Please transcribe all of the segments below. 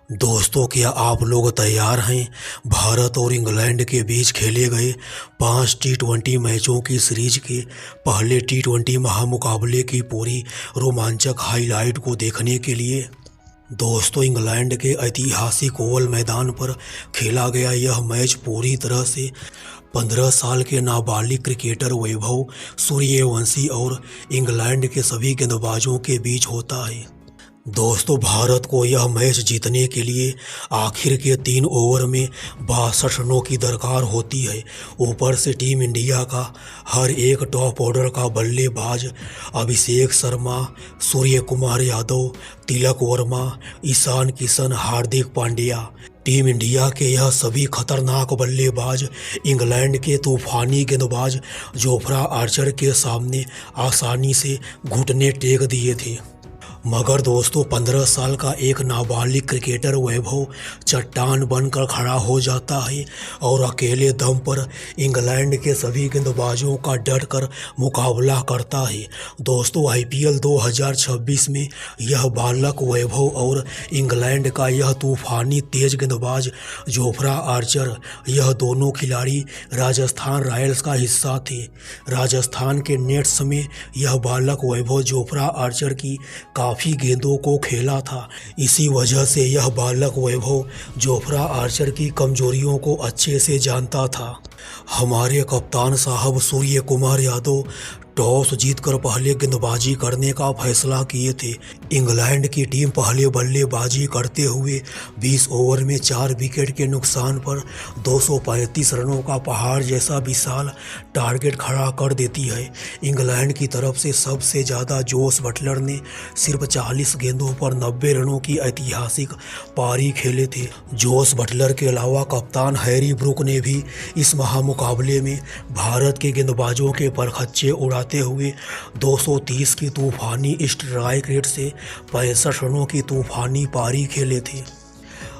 दोस्तों, क्या आप लोग तैयार हैं? भारत और इंग्लैंड के बीच खेले गए 5 टी20 मैचों की सीरीज के पहले टी20 महामुकाबले की पूरी रोमांचक हाईलाइट को देखने के लिए। दोस्तों, इंग्लैंड के ऐतिहासिक ओवल मैदान पर खेला गया यह मैच पूरी तरह से 15 साल के नाबालिग क्रिकेटर वैभव सूर्यवंशी और इंग्लैंड के सभी गेंदबाजों के बीच होता है। दोस्तों, भारत को यह मैच जीतने के लिए आखिर के 3 ओवर में 62 रनों की दरकार होती है। ऊपर से टीम इंडिया का हर एक टॉप ऑर्डर का बल्लेबाज अभिषेक शर्मा, सूर्य कुमार यादव, तिलक वर्मा, ईशान किशन, हार्दिक पांड्या, टीम इंडिया के यह सभी खतरनाक बल्लेबाज इंग्लैंड के तूफानी गेंदबाज जोफ्रा आर्चर के सामने आसानी से घुटने टेक दिए थे। मगर दोस्तों, 15 साल का एक नाबालिग क्रिकेटर वैभव चट्टान बनकर खड़ा हो जाता है और अकेले दम पर इंग्लैंड के सभी गेंदबाजों का डट कर मुकाबला करता है। दोस्तों, आईपीएल 2026 में यह बालक वैभव और इंग्लैंड का यह तूफानी तेज गेंदबाज जोफ्रा आर्चर, यह दोनों खिलाड़ी राजस्थान रॉयल्स का हिस्सा थे। राजस्थान के नेट्स में यह बालक वैभव जोफ्रा आर्चर की काफ़ी गेंदों को खेला था। इसी वजह से यह बालक वैभव जोफ्रा आर्चर की कमजोरियों को अच्छे से जानता था। हमारे कप्तान साहब सूर्य कुमार यादव टॉस जीतकर पहले गेंदबाजी करने का फैसला किए थे। इंग्लैंड की टीम पहले बल्लेबाजी करते हुए 20 ओवर में 4 विकेट के नुकसान पर 235 रनों का पहाड़ जैसा विशाल टारगेट खड़ा कर देती है। इंग्लैंड की तरफ से सबसे ज़्यादा जोस बटलर ने सिर्फ 40 गेंदों पर 90 रनों की ऐतिहासिक पारी खेले थे। जोस बटलर के अलावा कप्तान हैरी ब्रूक ने भी इस महामुकाबले में भारत के गेंदबाजों के परखच्चे उड़ाते हुए 230 की तूफानी स्ट्राइक रेट से 65 रनों की तूफानी पारी खेले थे।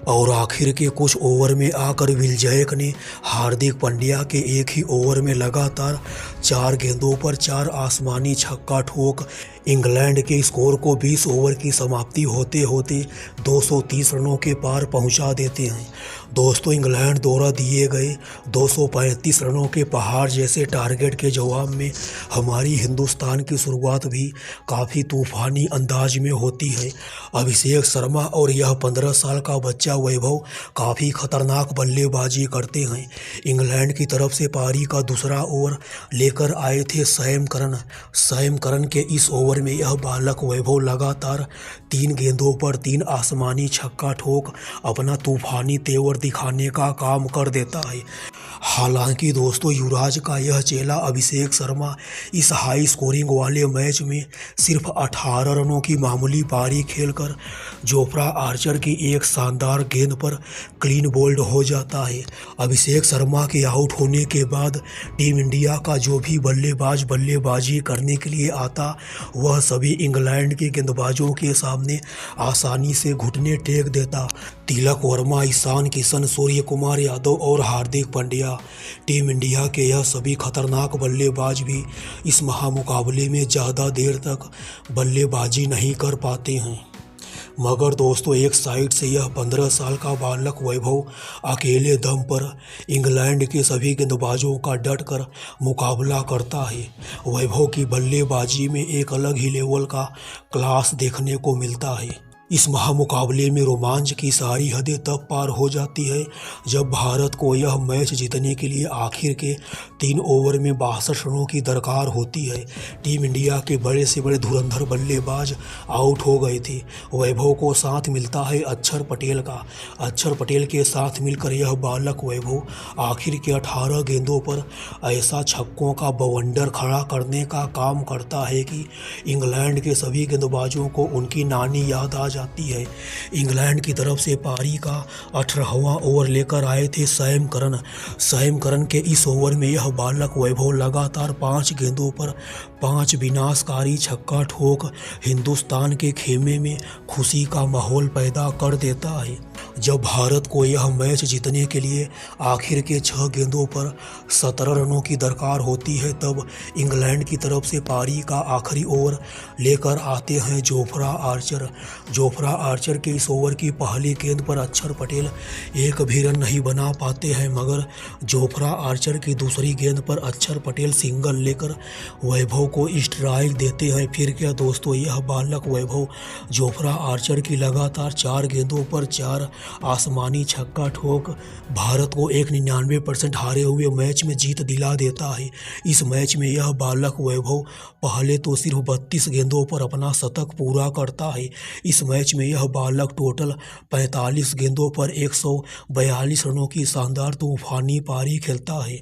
और आखिर के कुछ ओवर में आकर विजयक ने हार्दिक पांड्या के एक ही ओवर में लगातार 4 गेंदों पर 4 आसमानी छक्का ठोक इंग्लैंड के स्कोर को 20 ओवर की समाप्ति होते होते 230 रनों के पार पहुंचा देते हैं। दोस्तों, इंग्लैंड द्वारा दिए गए 235 रनों के पहाड़ जैसे टारगेट के जवाब में हमारी हिंदुस्तान की शुरुआत भी काफ़ी तूफानी अंदाज में होती है। अभिषेक शर्मा और यह 15 साल का बच्चा वैभव काफ़ी खतरनाक बल्लेबाजी करते हैं। इंग्लैंड की तरफ से पारी का दूसरा ओवर लेकर आए थे सैम करन के इस ओवर में यह बालक वैभव लगातार 3 गेंदों पर 3 आसमानी छक्का ठोक अपना तूफानी तेवर दिखाने का काम कर देता है। हालांकि दोस्तों, युवराज का यह चेला अभिषेक शर्मा इस हाई स्कोरिंग वाले मैच में सिर्फ 18 रनों की मामूली पारी खेलकर जोफ्रा आर्चर की एक शानदार गेंद पर क्लीन बोल्ड हो जाता है। अभिषेक शर्मा के आउट होने के बाद टीम इंडिया का जो भी बल्लेबाज बल्लेबाजी करने के लिए आता वह सभी इंग्लैंड के गेंदबाजों के सामने आसानी से घुटने टेक देता। तिलक वर्मा, ईशान किशन, सूर्य कुमार यादव और हार्दिक पांड्या, टीम इंडिया के यह सभी खतरनाक बल्लेबाज भी इस महामुकाबले में ज़्यादा देर तक बल्लेबाजी नहीं कर पाते हैं। मगर दोस्तों, एक साइड से यह 15 साल का बालक वैभव अकेले दम पर इंग्लैंड के सभी गेंदबाजों का डट कर मुकाबला करता है। वैभव की बल्लेबाजी में एक अलग ही लेवल का क्लास देखने को मिलता है। इस महामुकाबले में रोमांच की सारी हदें तब पार हो जाती है जब भारत को यह मैच जीतने के लिए आखिर के 3 ओवर में 62 रनों की दरकार होती है। टीम इंडिया के बड़े से बड़े धुरंधर बल्लेबाज आउट हो गए थे। वैभव को साथ मिलता है अक्षर पटेल का। अक्षर पटेल के साथ मिलकर यह बालक वैभव आखिर के 18 गेंदों पर ऐसा छक्कों का बवंडर खड़ा करने का काम करता है कि इंग्लैंड के सभी गेंदबाजों को उनकी नानी याद आ जाती है। इंग्लैंड की तरफ से पारी का 18वां ओवर लेकर आए थे सैम करन के इस ओवर में यह बालक वैभव लगातार 5 गेंदों पर 5 विनाशकारी छक्का ठोक हिंदुस्तान के खेमे में खुशी का माहौल पैदा कर देता है। जब भारत को यह मैच जीतने के लिए आखिर के 6 गेंदों पर 17 रनों की दरकार होती है, तब इंग्लैंड की तरफ से पारी का आखिरी ओवर लेकर आते हैं जोफ्रा आर्चर। जोफ्रा आर्चर के इस ओवर की पहली गेंद पर अक्षर पटेल एक भी रन नहीं बना पाते हैं, मगर जोफ्रा आर्चर की दूसरी गेंद पर अक्षर पटेल सिंगल लेकर वैभव को स्ट्राइक देते हैं। फिर क्या दोस्तों, यह बालक वैभव जोफ्रा आर्चर की लगातार 4 गेंदों पर 4 आसमानी छक्का ठोक भारत को एक 99% हारे हुए मैच में जीत दिला देता है। इस मैच में यह बालक वैभव पहले तो सिर्फ 32 गेंदों पर अपना शतक पूरा करता है। इस मैच में यह बालक टोटल 45 गेंदों पर 142 रनों की शानदार तूफानी पारी खेलता है।